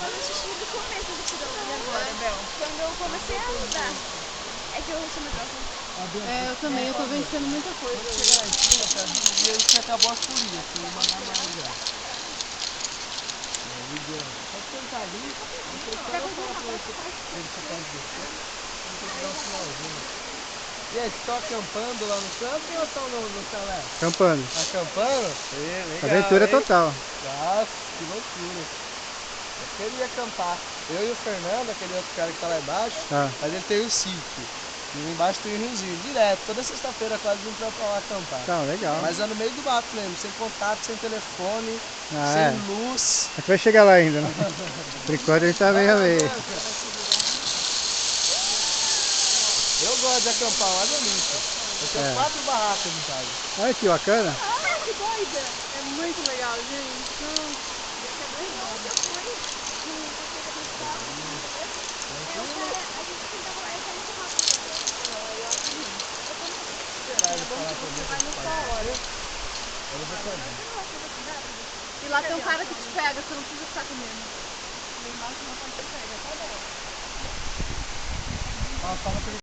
Eu assisti do começo do programa agora, Bel. Quando eu comecei a ajudar. É que eu sou medrosa. É, eu também, eu tô vencendo muita coisa. Chegar lá em cima, cara, e ele que acabou as furias, que eu vou mandar mais já. Pode sentar ali, eu quero falar pra você, ele você pode descer, eu vou dar um sinalzinho. E aí, estão acampando lá no camping ou estão no chalé? Acampando. Acampando? Legal, Aventura hein? total. Nossa, que loucura. Eu queria acampar. Eu e o Fernando, aquele outro cara que tá lá embaixo, mas ele tem o sítio. E lá embaixo tem o riozinho, direto. Toda sexta-feira quase a gente vai pra lá acampar. Tá, legal. Mas é no meio do mato mesmo, sem contato, sem telefone, Ah, sem é. luz. A gente vai chegar lá ainda, né? Por enquanto a gente tá meio a meio. Eu gosto de acampar, uma delícia. Eu tenho 4 barracas em casa. Olha que bacana. Ai, que doida! É muito legal, gente. E lá tem um cara que te pega, você não precisa ficar com medo. Lá embaixo não pode te pegar, tá bom?